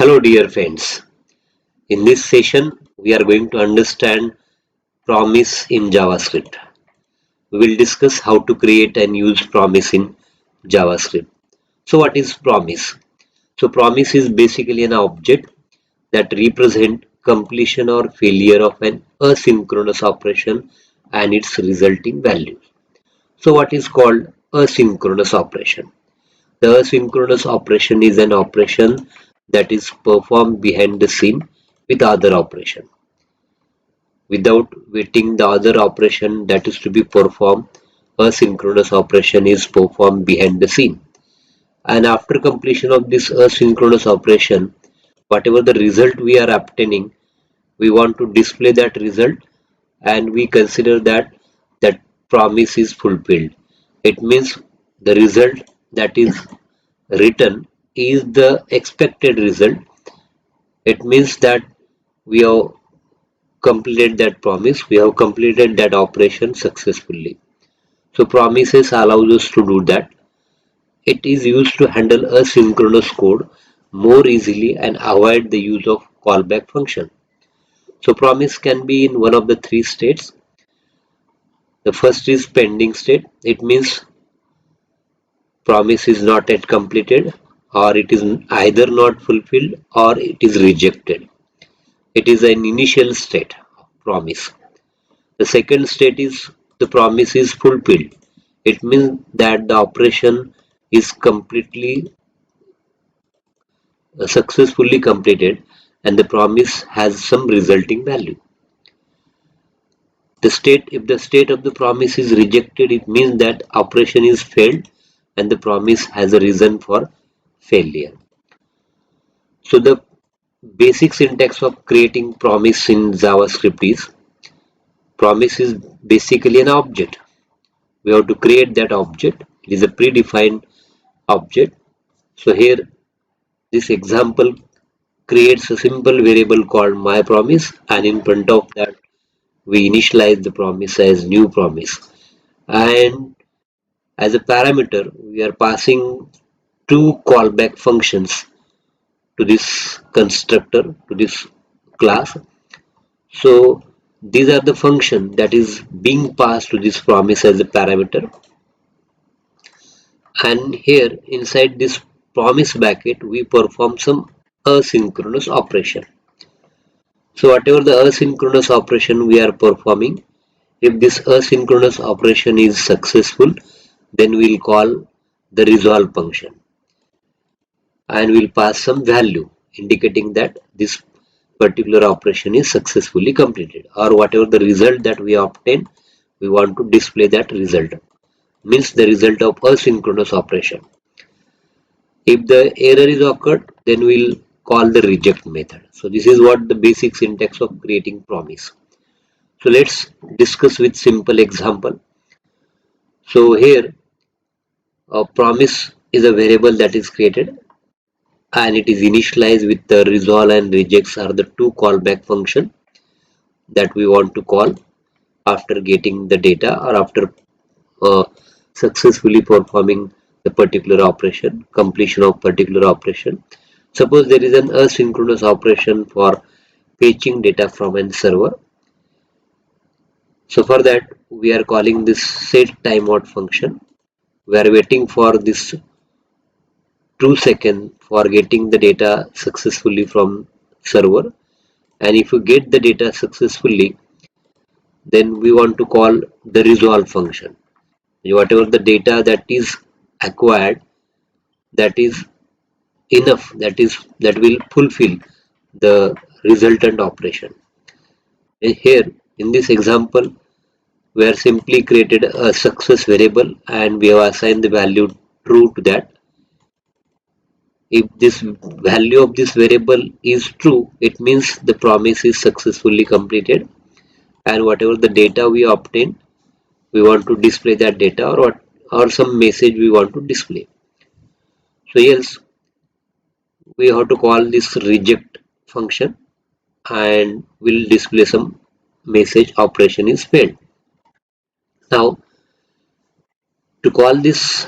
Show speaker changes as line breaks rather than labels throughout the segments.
Hello dear friends. In this session we are going to understand promise in JavaScript. We will discuss how to create and use promise in JavaScript. So what is promise? So promise is basically an object that represents completion or failure of an asynchronous operation and its resulting value. So what is called asynchronous operation? The asynchronous operation is an operation that is performed behind the scene with other operation. Without waiting the other operation that is to be performed, asynchronous operation is performed behind the scene. And after completion of this asynchronous operation, whatever the result we are obtaining, we want to display that result and we consider that that promise is fulfilled. It means the result that is written is the expected result. It means that we have completed that promise, we have completed that operation successfully. So promises allows us to do that. It is used to handle asynchronous code more easily and avoid the use of callback function. So promise can be in one of the three states. The first is pending state. It means promise is not yet completed, or it is either not fulfilled or it is rejected. It is an initial state of promise. The second state is the promise is fulfilled. It means that the operation is completely successfully completed and the promise has some resulting value. If the state of the promise is rejected, it means that operation is failed and the promise has a reason for failure. So the basic syntax of creating promise in JavaScript is promise is basically an object. We have to create that object. It is a predefined object. So here this example creates a simple variable called myPromise, and in front of that we initialize the promise as new promise, and as a parameter we are passing two callback functions to this constructor, to this class. So these are the function that is being passed to this promise as a parameter, and here inside this promise bracket we perform some asynchronous operation. So whatever the asynchronous operation we are performing, if this asynchronous operation is successful, then we'll call the resolve function and we'll pass some value indicating that this particular operation is successfully completed, or whatever the result that we obtain, we want to display that result, means the result of asynchronous operation. If the error is occurred, then we'll call the reject method. So this is what the basic syntax of creating promise. So let's discuss with simple example. So here a promise is a variable that is created and it is initialized with the resolve and rejects are the two callback function that we want to call after getting the data or after successfully performing the particular operation, completion of particular operation. Suppose there is an asynchronous operation for fetching data from a server. So for that we are calling this set timeout function. We are waiting for this 2 seconds for getting the data successfully from server, and if you get the data successfully, then we want to call the resolve function. Whatever the data that is acquired, that is enough, that will fulfill the resultant operation. And here in this example we are simply created a success variable and we have assigned the value true to that. If this value of this variable is true, it means the promise is successfully completed, and whatever the data we obtain, we want to display that data, or some message we want to display. So yes, we have to call this reject function and will display some message operation is failed. Now, to call this,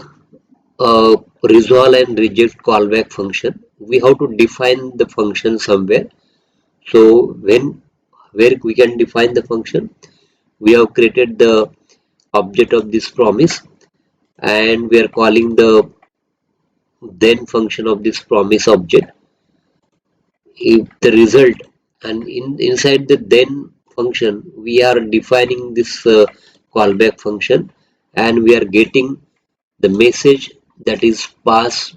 resolve and reject callback function, we have to define the function somewhere. So where we can define the function, we have created the object of this promise, and we are calling the then function of this promise object. If the result, and inside the then function we are defining this callback function, and we are getting the message that is passed.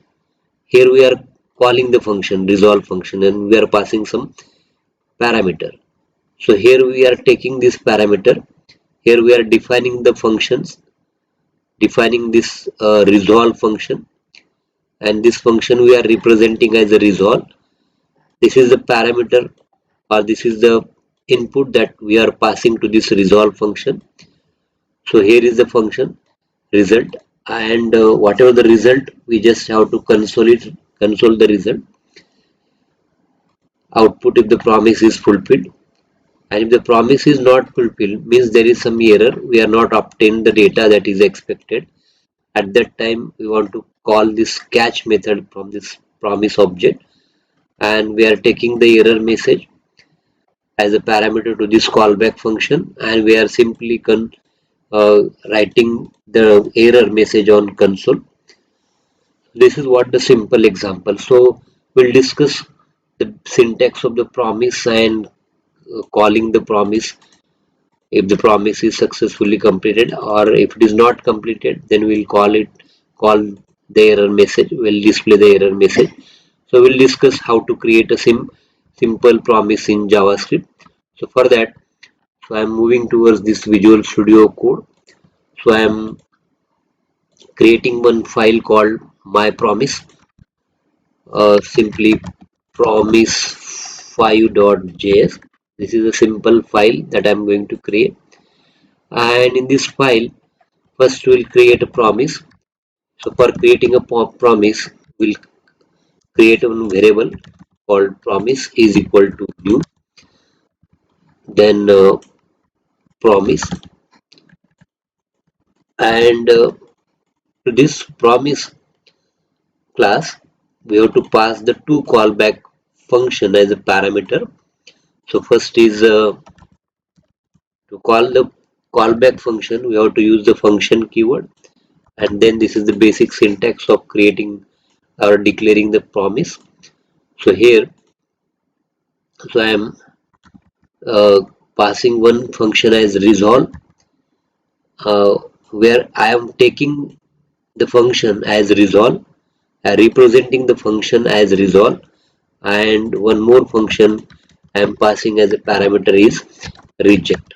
Here we are calling the function resolve function, and we are passing some parameter. So here we are taking this parameter. Here we are defining the functions, defining this resolve function, and this function we are representing as a resolve. This is the parameter, or this is the input that we are passing to this resolve function. So here is the function result, and whatever the result, we just have to console the result output if the promise is fulfilled. And if the promise is not fulfilled, means there is some error, we are not obtained the data that is expected. At that time we want to call this catch method from this promise object, and we are taking the error message as a parameter to this callback function, and we are simply writing the error message on console. This is what the simple example. So we'll discuss the syntax of the promise and calling the promise if the promise is successfully completed, or if it is not completed, then we'll call the error message, we'll display the error message. So we'll discuss how to create a simple promise in JavaScript. So for that, so I'm moving towards this Visual Studio Code. So I'm creating one file called my promise, simply promise5.js. This is a simple file that I'm going to create, and in this file first we'll create a promise. So for creating a promise, we'll create one variable called promise is equal to new, then promise, and to this promise class we have to pass the two callback function as a parameter. So first is to call the callback function, we have to use the function keyword, and then this is the basic syntax of creating or declaring the promise. So here, so I am uh, passing one function as resolve, uh, where I am taking the function as resolve, representing the function as resolve, and one more function I am passing as a parameter is reject.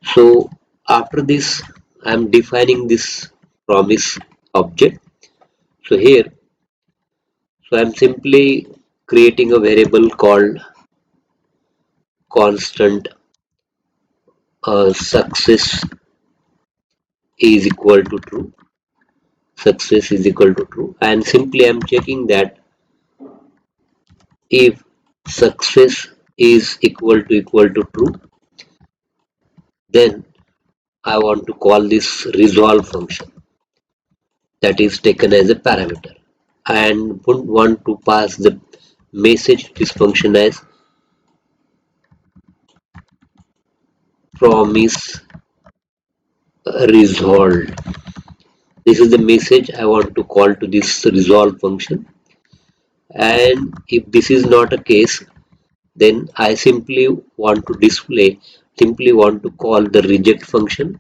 So after this, I am defining this promise object. So here, so I am simply creating a variable called constant success is equal to true. Success is equal to true, and simply I'm checking that if success is equal to true, then I want to call this resolve function that is taken as a parameter, and would want to pass the message to this function as promise resolved. This is the message I want to call to this resolve function, and if this is not a case, then I simply want to call the reject function,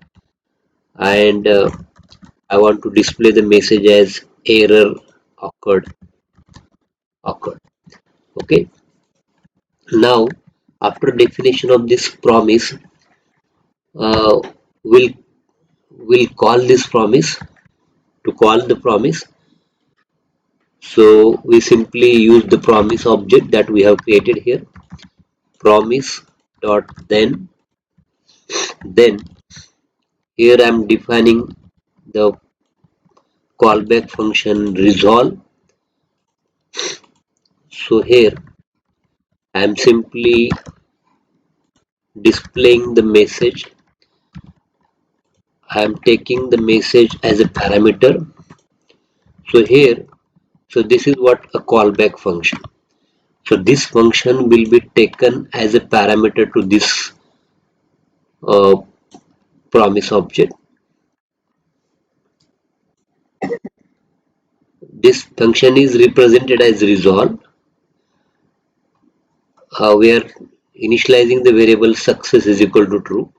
and I want to display the message as error occurred. Okay. Now, after definition of this promise, uh, we'll call this promise. To call the promise, so we simply use the promise object that we have created here. Promise dot then here I'm defining the callback function resolve. So here I'm simply displaying the message. I'm taking the message as a parameter, So here, so this is what a callback function. So this function will be taken as a parameter to this uh, promise object. This function is represented as resolve, where initializing the variable success is equal to true,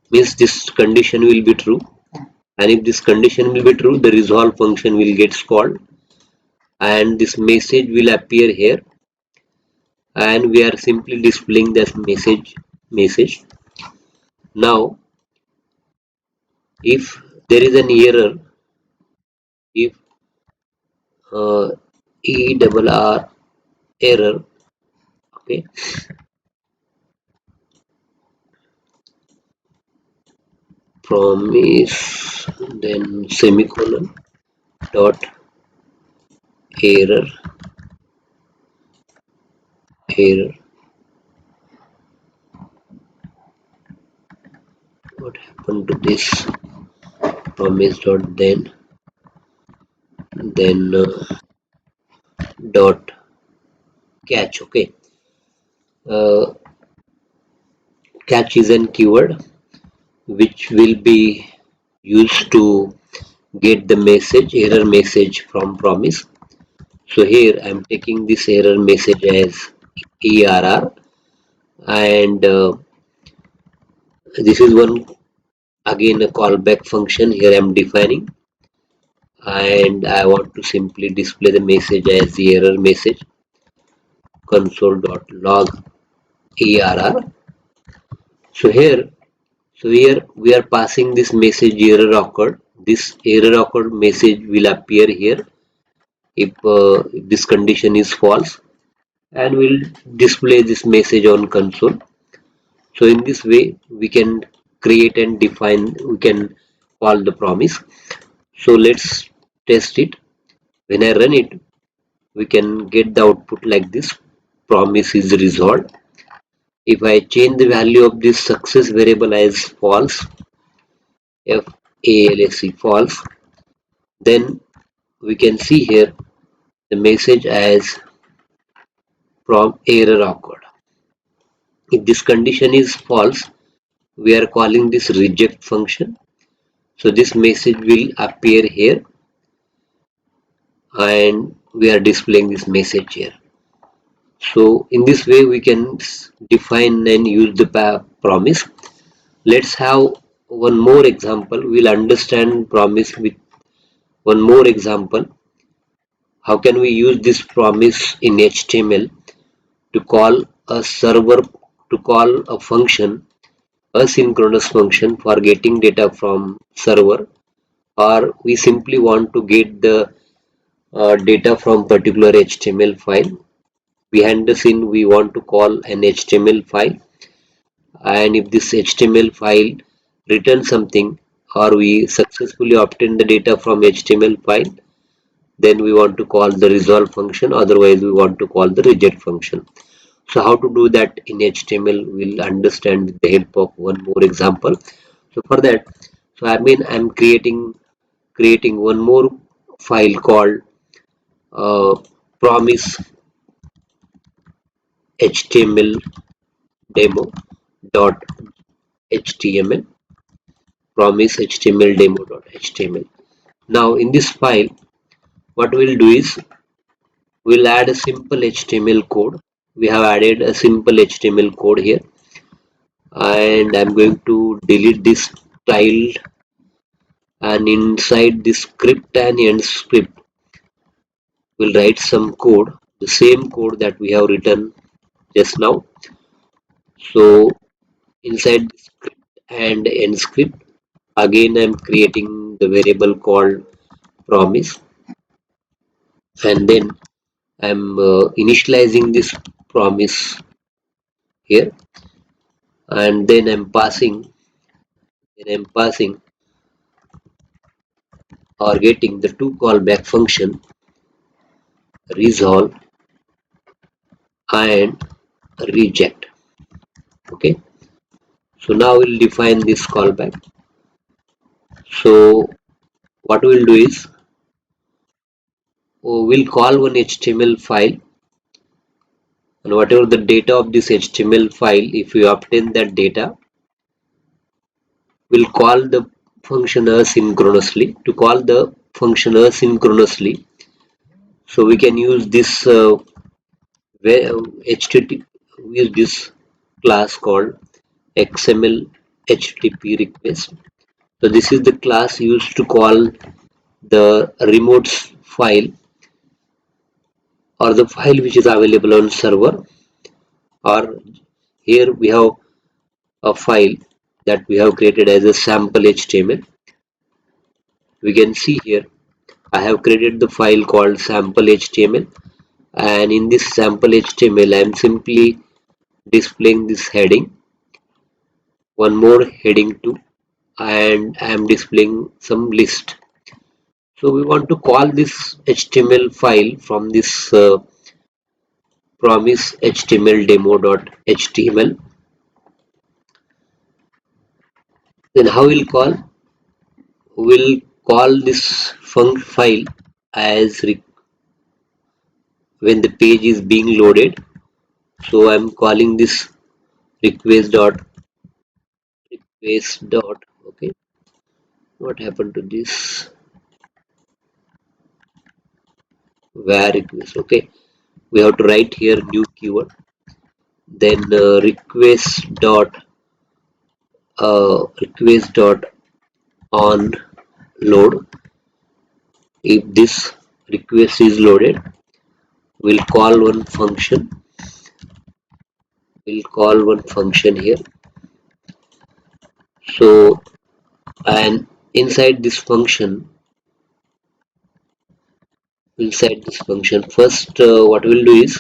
means this condition will be true, and if this condition will be true, the resolve function will get called and this message will appear here, and we are simply displaying this message. Now if there is an error, if ERR error, okay, promise then semicolon dot error, error, what happened to this promise dot then dot catch. Okay, uh, catch is an keyword which will be used to get the message, error message from promise. So here I am taking this error message as ERR, and this is one again a callback function. Here I am defining, and I want to simply display the message as the error message console.log ERR. So here we are passing this message error occurred. This error occurred message will appear here if this condition is false, and will display this message on console. So in this way we can create and define, we can call the promise. So let's test it. When I run it, we can get the output like this: promise is resolved. If I change the value of this success variable as false, false, then we can see here the message as from error occurred. If this condition is false, we are calling this reject function. So this message will appear here, and we are displaying this message here. So in this way we can define and use the promise. Let's have one more example. We'll understand promise with one more example. How can we use this promise in HTML to call a server, to call a function, asynchronous function for getting data from server, or we simply want to get the data from particular HTML file. Behind the scene we want to call an HTML file, and if this HTML file returns something, or we successfully obtain the data from HTML file, then we want to call the resolve function, otherwise we want to call the reject function. So how to do that in HTML, we'll understand with the help of one more example. So for that, so I'm creating one more file called uh, promise html demo dot html, promise html demo dot html. Now in this file, what we'll do is we'll add a simple HTML code. We have added a simple HTML code here, and I'm going to delete this child, and inside this script and end script we'll write some code, the same code that we have written just now. So inside the script and end script, again I'm creating the variable called promise, and then I'm initializing this promise here, and then I'm passing or getting the two callback function resolve and reject. Okay, so now we'll define this callback. So what we'll do is we'll call one HTML file, and whatever the data of this HTML file, if you obtain that data, we'll call the function asynchronously. To call the function asynchronously, so we can use this HTTP, use this class called XML HTTP request. So this is the class used to call the remote file, or the file which is available on server, or here we have a file that we have created as a sample HTML. We can see here I have created the file called sample HTML, and in this sample HTML I am simply displaying this heading, one more heading too, and I am displaying some list. So we want to call this HTML file from this promise HTML demo.html. Then how we'll call? We'll call this func file as when the page is being loaded. So I'm calling this request dot okay. What happened to this? Where request? Okay, we have to write here new keyword. Then request dot on load. If this request is loaded, we'll call one function. We'll call one function here. So, and inside this function, first what we'll do is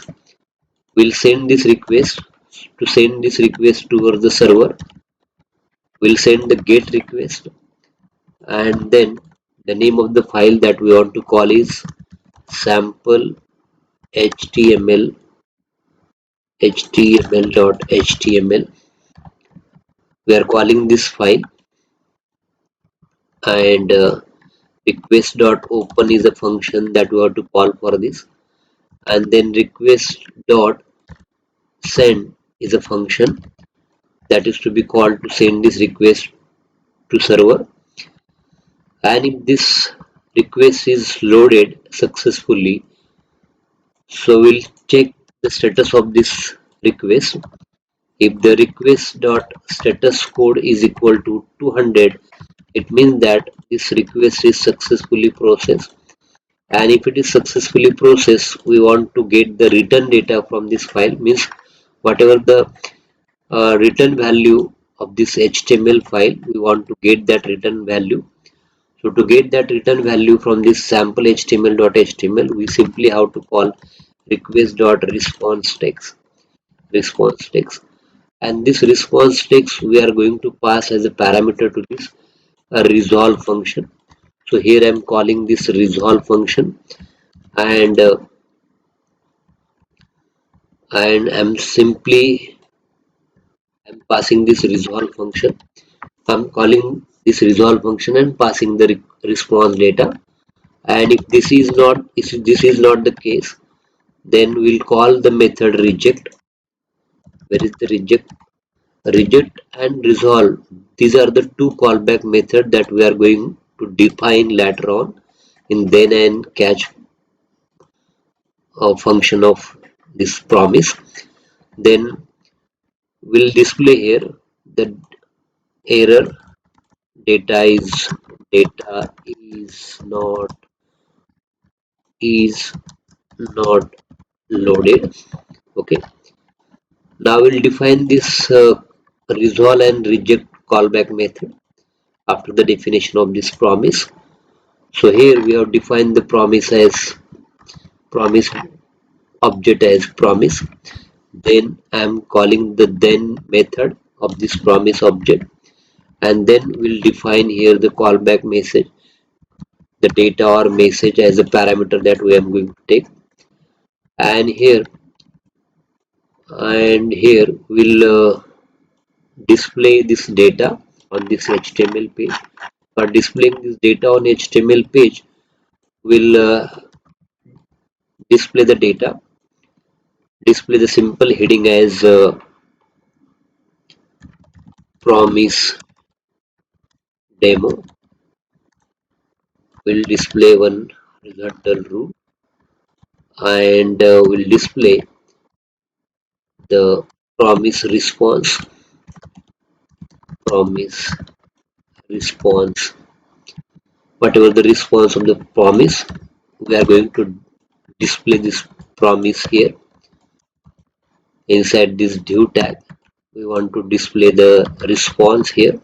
we'll send this request. To send this request towards the server, we'll send the get request, and then the name of the file that we want to call is sample html.html. We are calling this file, and request.open is a function that we have to call for this, and then request.send is a function that is to be called to send this request to server. And if this request is loaded successfully, so we'll check the status of this request. If the request dot status code is equal to 200, it means that this request is successfully processed. And if it is successfully processed, we want to get the return data from this file, means whatever the return value of this HTML file, we want to get that return value. So to get that return value from this sample html.html, we simply have to call request.response text, and this response text we are going to pass as a parameter to this resolve function. So here I am calling this resolve function, and I'm passing this resolve function. I'm calling this resolve function and passing the response data. And if this is not the case, then we'll call the method reject. Where is the reject? Reject and resolve. These are the two callback methods that we are going to define later on in then and catch function of this promise. Then we'll display here the error data is not loaded. Okay, now we'll define this resolve and reject callback method after the definition of this promise. So here we have defined the promise object as promise. Then I am calling the then method of this promise object, and then we'll define here the callback message, the data or message as a parameter that we are going to take. And here we'll display this data on this HTML page. For displaying this data on HTML page, we'll display the data, display the simple heading as promise demo. Will display one horizontal row, and will display the promise response, whatever the response of the promise, we are going to display this promise here. Inside this div tag, we want to display the response here.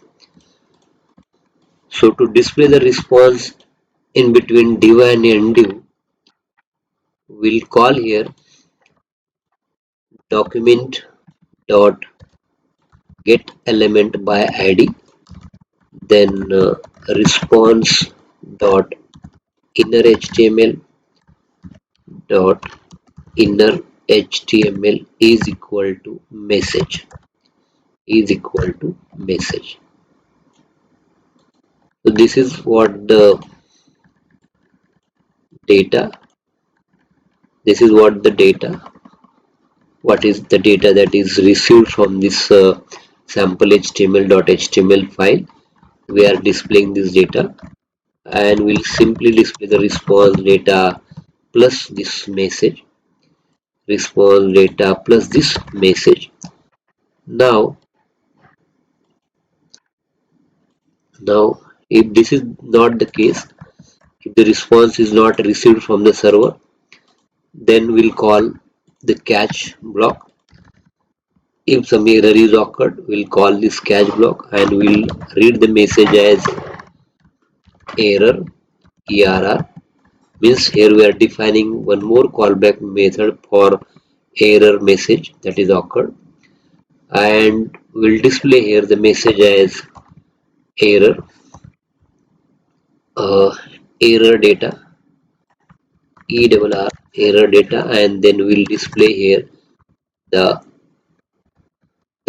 So to display the response in between div and end div, we'll call here document dot get element by id, then response dot inner html dot inner html is equal to message. So this is data what the data, what is the data that is received from this sample html.html file. We are displaying this data, and we'll simply display the response data plus this message, response data plus this message. Now if this is not the case, if the response is not received from the server, then we'll call the catch block. If some error is occurred, we'll call this catch block and we'll read the message as error. Means here we are defining one more callback method for error message that is occurred, and we'll display here the message as error error data, error data, and then we'll display here the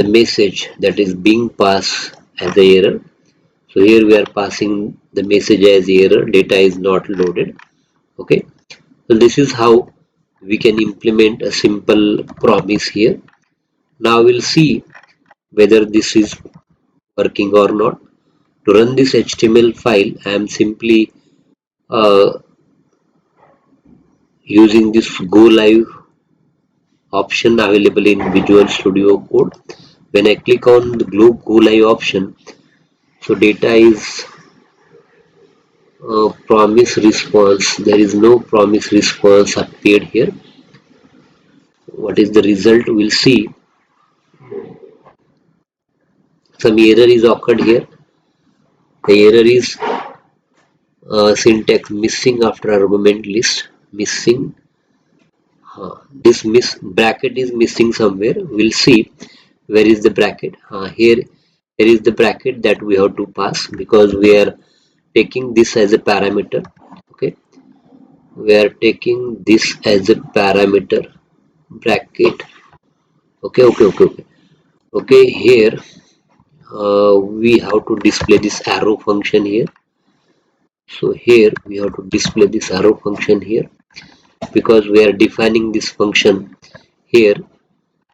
message that is being passed as the error. So here we are passing the message as error, data is not loaded. Okay, so this is how we can implement a simple promise here. Now we'll see whether this is working or not. To run this HTML file, I am simply using this go live option available in Visual Studio Code. When I click on the go live option, so data is promise response. There is no promise response appeared here. What is the result? We'll see. Some error is occurred here. The error is syntax missing after argument list. Missing. This bracket is missing somewhere. We'll see where is the bracket. Here is the bracket that we have to pass, because we are taking this as a parameter. Okay, we are taking this as a parameter bracket. Okay, here we have to display this arrow function here. So here we have to display this arrow function here, because we are defining this function here,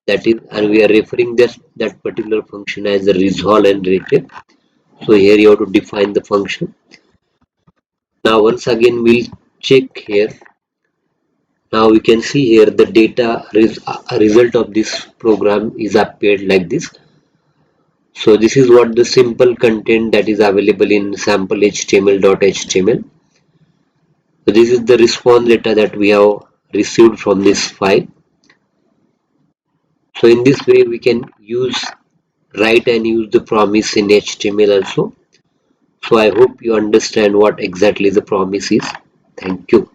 that is, and we are referring that particular function as a resolve and retrieve. So here you have to define the function. Now once again we'll check here. Now we can see here the data result of this program is appeared like this. So this is what the simple content that is available in sample html.html. So this is the response data that we have received from this file. So in this way we can write and use the promise in HTML also. So I hope you understand what exactly the promise is. Thank you.